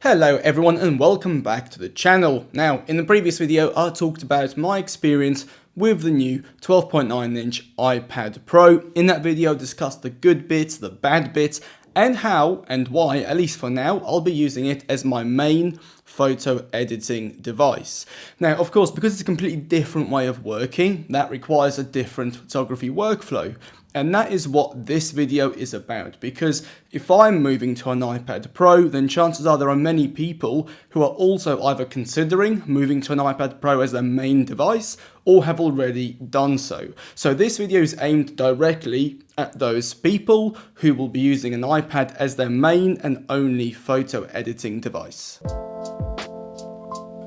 Hello everyone and welcome back to the channel. Now, in the previous video I talked about my experience with the new 12.9-inch iPad Pro. In that video I discussed the good bits, the bad bits, and how and why, at least for now, I'll be using it as my main photo editing device. Now, of course, because it's a completely different way of working, that requires a different photography workflow. And that is what this video is about, because if I'm moving to an iPad Pro, then chances are there are many people who are also either considering moving to an iPad Pro as their main device or have already done so. So this video is aimed directly at those people who will be using an iPad as their main and only photo editing device.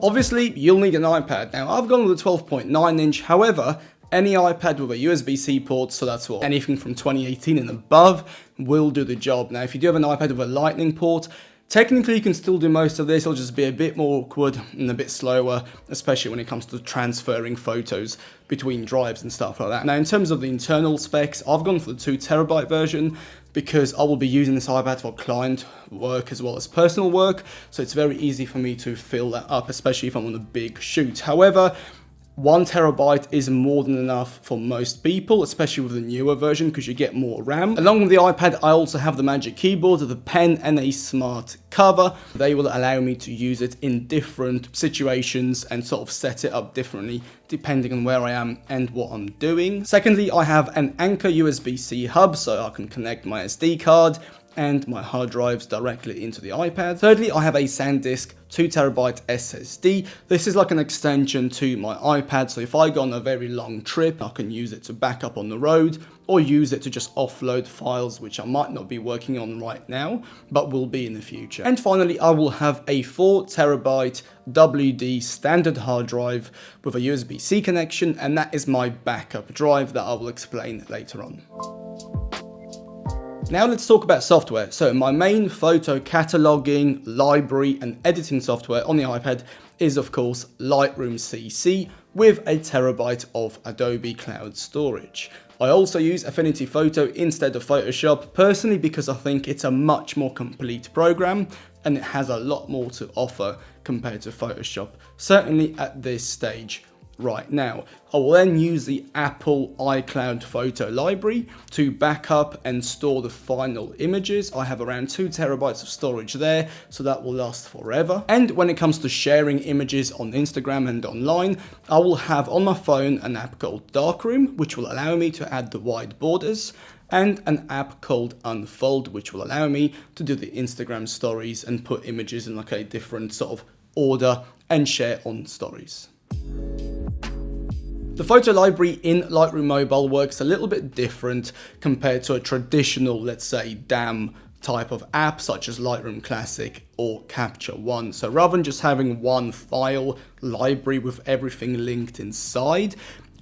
Obviously, you'll need an iPad. Now, I've gone with a 12.9-inch, however, any iPad with a USB-C port, so that's what anything from 2018 and above, will do the job. Now, if you do have an iPad with a Lightning port, technically you can still do most of this. It'll just be a bit more awkward and a bit slower, especially when it comes to transferring photos between drives and stuff like that. Now, in terms of the internal specs, I've gone for the 2TB version because I will be using this iPad for client work as well as personal work, so it's very easy for me to fill that up, especially if I'm on a big shoot. However, 1TB is more than enough for most people, especially with the newer version because you get more RAM. Along with the iPad, I also have the Magic Keyboard, the pen, and a smart cover. They will allow me to use it in different situations and sort of set it up differently depending on where I am and what I'm doing. Secondly, I have an Anchor USB-C hub so I can connect my SD card and my hard drives directly into the iPad. Thirdly, I have a SanDisk 2TB SSD. This is like an extension to my iPad, so if I go on a very long trip, I can use it to back up on the road or use it to just offload files which I might not be working on right now, but will be in the future. And finally, I will have a 4TB WD standard hard drive with a USB-C connection, and that is my backup drive that I will explain later on. Now let's talk about software. So my main photo cataloging, library and editing software on the iPad is of course Lightroom CC with a terabyte of Adobe Cloud storage. I also use Affinity Photo instead of Photoshop personally because I think it's a much more complete program and it has a lot more to offer compared to Photoshop, certainly at this stage right now. I will then use the Apple iCloud photo library to back up and store the final images. I have around 2TB of storage there, so that will last forever. And when it comes to sharing images on Instagram and online, I will have on my phone an app called Darkroom, which will allow me to add the white borders, and an app called Unfold, which will allow me to do the Instagram stories and put images in like a different sort of order and share on stories. The photo library in Lightroom Mobile works a little bit different compared to a traditional, let's say, DAM type of app such as Lightroom Classic or Capture One. So rather than just having one file library with everything linked inside,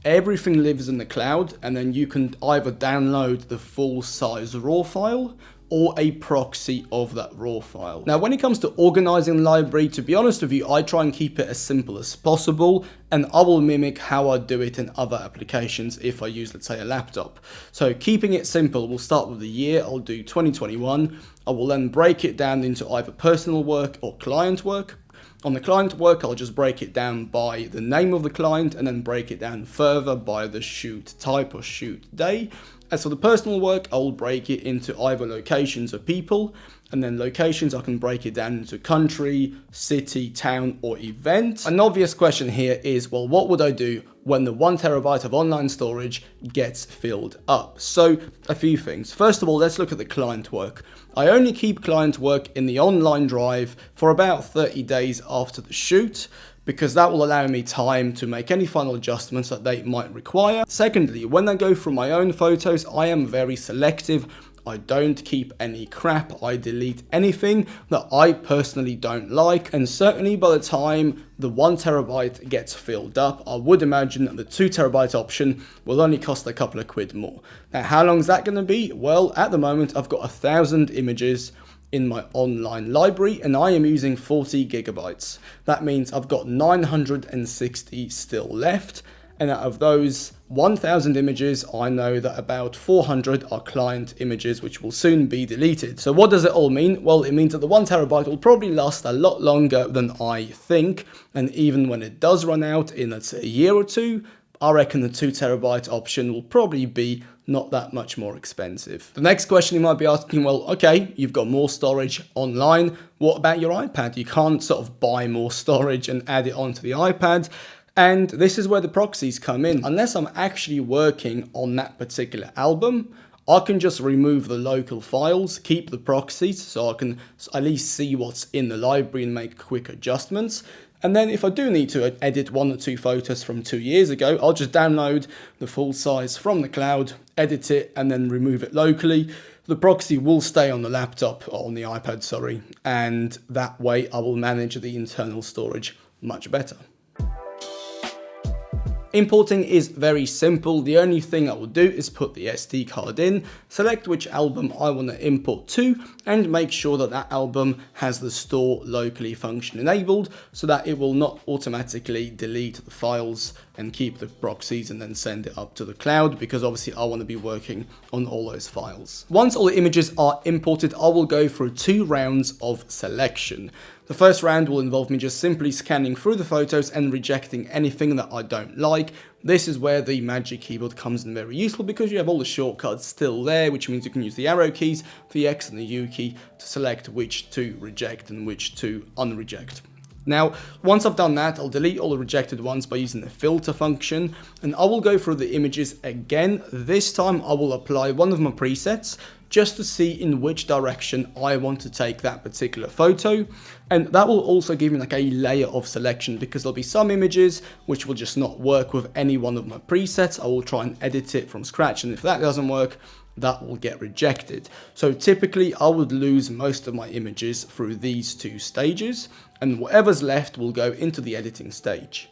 everything lives in the cloud, and then you can either download the full size RAW file or a proxy of that RAW file. Now, when it comes to organizing the library, to be honest with you, I try and keep it as simple as possible, and I will mimic how I do it in other applications if I use, let's say, a laptop. So keeping it simple, we'll start with the year. I'll do 2021. I will then break it down into either personal work or client work. On the client work, I'll just break it down by the name of the client and then break it down further by the shoot type or shoot day. As for the personal work, I'll break it into either locations or people, and then locations I can break it down into country, city, town, or event. An obvious question here is, well, what would I do when the 1TB of online storage gets filled up? So a few things. First of all, let's look at the client work. I only keep client work in the online drive for about 30 days after the shoot, because that will allow me time to make any final adjustments that they might require. Secondly, when I go through my own photos, I am very selective. I don't keep any crap. I delete anything that I personally don't like. And certainly by the time the 1TB gets filled up, I would imagine that the 2TB option will only cost a couple of quid more. Now, how long is that going to be? Well, at the moment, I've got 1,000 images in my online library and I am using 40 gigabytes. That means I've got 960 still left, and out of those 1,000 images, I know that about 400 are client images, which will soon be deleted. So what does it all mean? Well, it means that the 1 terabyte will probably last a lot longer than I think. And even when it does run out in, let's say, a year or two, I reckon the 2 terabyte option will probably be not that much more expensive. The next question you might be asking, well, okay, you've got more storage online. What about your iPad? You can't sort of buy more storage and add it onto the iPad. And this is where the proxies come in. Unless I'm actually working on that particular album, I can just remove the local files, keep the proxies, so I can at least see what's in the library and make quick adjustments. And then if I do need to edit 1 or 2 photos from 2 years ago, I'll just download the full size from the cloud, edit it, and then remove it locally. The proxy will stay on the laptop, or on the iPad, sorry, and that way I will manage the internal storage much better. Importing is very simple. The only thing I will do is put the SD card in, select which album I want to import to, and make sure that that album has the store locally function enabled so that it will not automatically delete the files and keep the proxies and then send it up to the cloud, because obviously I want to be working on all those files. Once all the images are imported, I will go through 2 rounds of selection. The first round will involve me just simply scanning through the photos and rejecting anything that I don't like. This is where the Magic Keyboard comes in very useful, because you have all the shortcuts still there, which means you can use the arrow keys, the X and the U key to select which to reject and which to unreject. Now, once I've done that, I'll delete all the rejected ones by using the filter function, and I will go through the images again. This time I will apply one of my presets just to see in which direction I want to take that particular photo. And that will also give me like a layer of selection, because there'll be some images which will just not work with any one of my presets. I will try and edit it from scratch, and if that doesn't work, that will get rejected. So typically I would lose most of my images through these 2 stages, and whatever's left will go into the editing stage.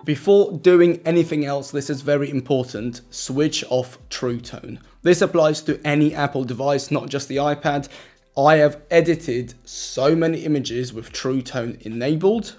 Before doing anything else, this is very important, switch off True Tone. This applies to any Apple device, not just the iPad. I have edited so many images with True Tone enabled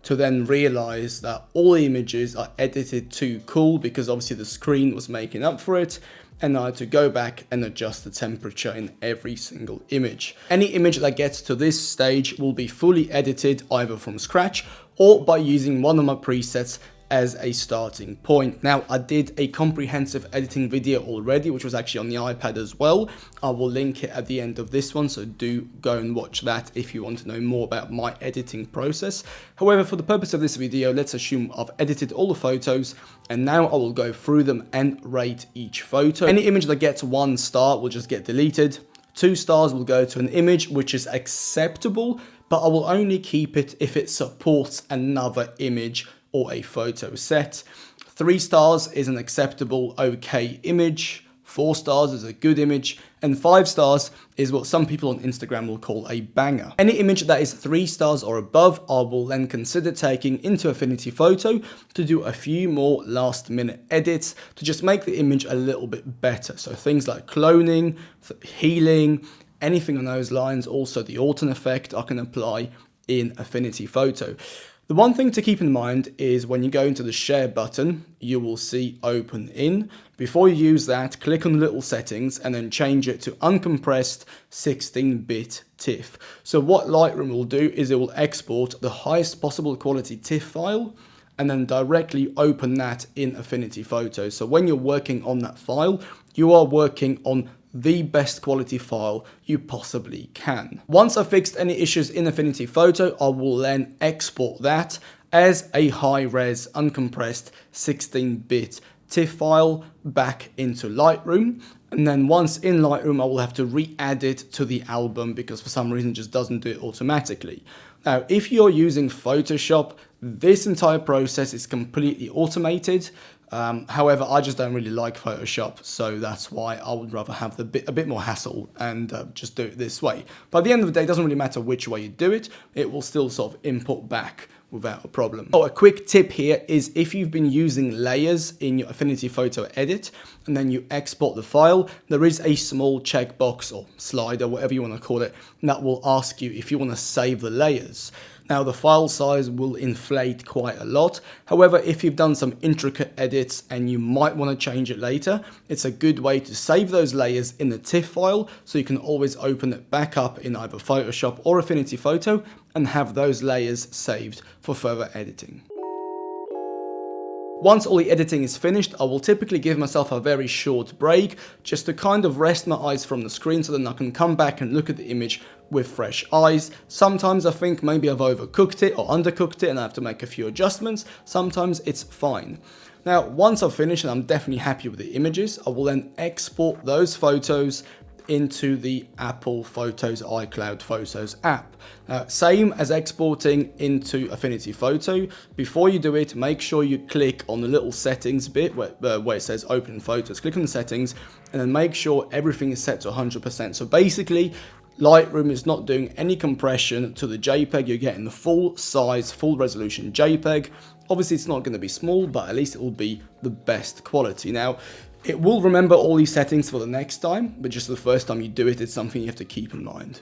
to then realize that all the images are edited too cool, because obviously the screen was making up for it, and I had to go back and adjust the temperature in every single image. Any image that gets to this stage will be fully edited either from scratch or by using one of my presets as a starting point. Now, I did a comprehensive editing video already, which was actually on the iPad as well. I will link it at the end of this one, so do go and watch that if you want to know more about my editing process. However, for the purpose of this video, let's assume I've edited all the photos, and now I will go through them and rate each photo. Any image that gets 1 star will just get deleted. 2 stars will go to an image which is acceptable, but I will only keep it if it supports another image or a photo set. 3 stars is an acceptable okay image, 4 stars is a good image, and 5 stars is what some people on Instagram will call a banger. Any image that is 3 stars or above, I will then consider taking into Affinity Photo to do a few more last minute edits to just make the image a little bit better. So things like cloning, healing, anything on those lines. Also the Autumn effect I can apply in Affinity Photo. The one thing to keep in mind is when you go into the share button, you will see open in. Before you use that, click on the little settings and then change it to uncompressed 16-bit TIFF. So what Lightroom will do is it will export the highest possible quality TIFF file and then directly open that in Affinity Photo. So when you're working on that file, you are working on the best quality file you possibly can. Once I've fixed any issues in Affinity Photo, I will then export that as a high-res uncompressed 16-bit TIFF file back into Lightroom. And then once in Lightroom, I will have to re-add it to the album because for some reason it just doesn't do it automatically. Now, if you're using Photoshop, this entire process is completely automated. However, I just don't really like Photoshop, so that's why I would rather have a bit more hassle and just do it this way. But at the end of the day, it doesn't really matter which way you do it, it will still sort of import back without a problem. Oh, a quick tip here is if you've been using layers in your Affinity Photo edit and then you export the file, there is a small checkbox or slider, whatever you want to call it, that will ask you if you want to save the layers. Now the file size will inflate quite a lot. However, if you've done some intricate edits and you might want to change it later, it's a good way to save those layers in the TIFF file so you can always open it back up in either Photoshop or Affinity Photo and have those layers saved for further editing. Once all the editing is finished, I will typically give myself a very short break just to kind of rest my eyes from the screen so then I can come back and look at the image with fresh eyes. Sometimes I think maybe I've overcooked it or undercooked it and I have to make a few adjustments. Sometimes it's fine. Now, once I've finished and I'm definitely happy with the images, I will then export those photos into the Apple Photos iCloud Photos app. Same as exporting into Affinity Photo. Before you do it, make sure you click on the little settings bit where it says open photos. Click on the settings and then make sure everything is set to 100%. So basically, Lightroom is not doing any compression to the JPEG. You're getting the full size, full resolution JPEG. Obviously, it's not going to be small, but at least it will be the best quality. Now, it will remember all these settings for the next time, but just the first time you do it, it's something you have to keep in mind.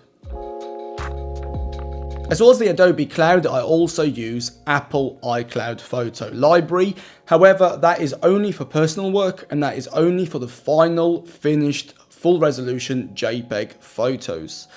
As well as the Adobe Cloud, I also use Apple iCloud Photo Library. However, that is only for personal work, and that is only for the final, finished, full resolution JPEG photos.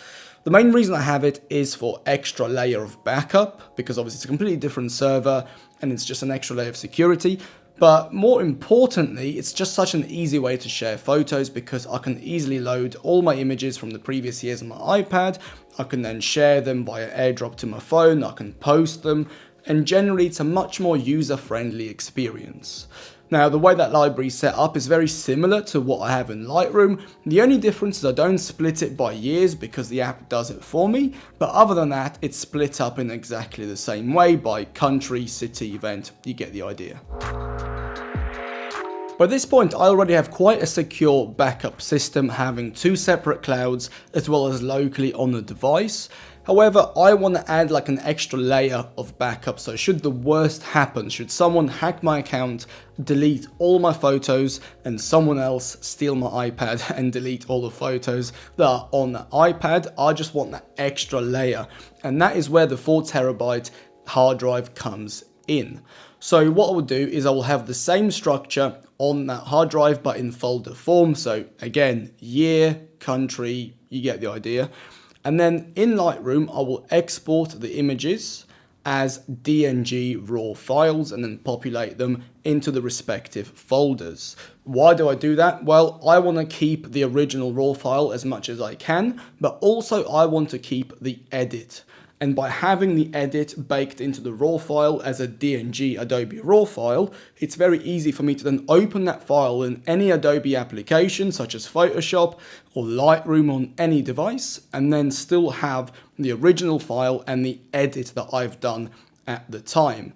The main reason I have it is for extra layer of backup, because obviously it's a completely different server, and it's just an extra layer of security. But more importantly, it's just such an easy way to share photos because I can easily load all my images from the previous years on my iPad. I can then share them via AirDrop to my phone. I can post them, and generally it's a much more user-friendly experience. Now, the way that library is set up is very similar to what I have in Lightroom. The only difference is I don't split it by years because the app does it for me. But other than that, it's split up in exactly the same way by country, city, event. You get the idea. By this point, I already have quite a secure backup system, having 2 separate clouds as well as locally on the device. However, I want to add like an extra layer of backup, so should the worst happen, should someone hack my account, delete all my photos, and someone else steal my iPad and delete all the photos that are on the iPad, I just want that extra layer, and that is where the 4TB hard drive comes in. So what I will do is I will have the same structure on that hard drive but in folder form. So again, year, country, you get the idea. And then in Lightroom, I will export the images as DNG raw files and then populate them into the respective folders. Why do I do that? Well, I want to keep the original raw file as much as I can, but also I want to keep the edit. And by having the edit baked into the raw file as a DNG Adobe raw file, it's very easy for me to then open that file in any Adobe application such as Photoshop or Lightroom on any device, and then still have the original file and the edit that I've done at the time.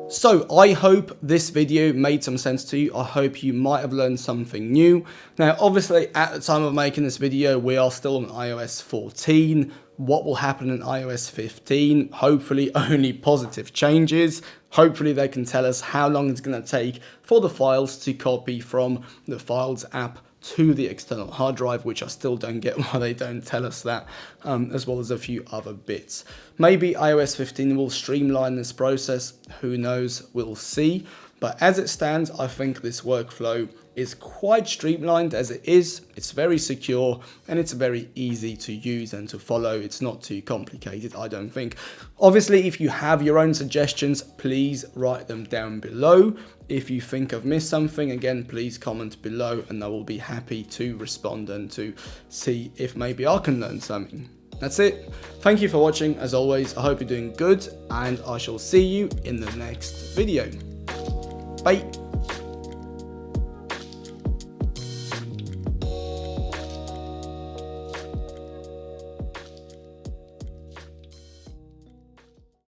So I hope this video made some sense to you. I hope you might have learned something new. Now, obviously at the time of making this video, we are still on iOS 14. What will happen in iOS 15? Hopefully only positive changes. Hopefully they can tell us how long it's going to take for the files to copy from the Files app to the external hard drive, which I still don't get why they don't tell us that, as well as a few other bits. Maybe iOS 15 will streamline this process. Who knows? We'll see. But as it stands, I think this workflow is quite streamlined as it is. It's very secure and it's very easy to use and to follow. It's not too complicated, I don't think. Obviously, if you have your own suggestions, please write them down below. If you think I've missed something, again, please comment below and I will be happy to respond and to see if maybe I can learn something. That's it. Thank you for watching. As always, I hope you're doing good and I shall see you in the next video. Bye.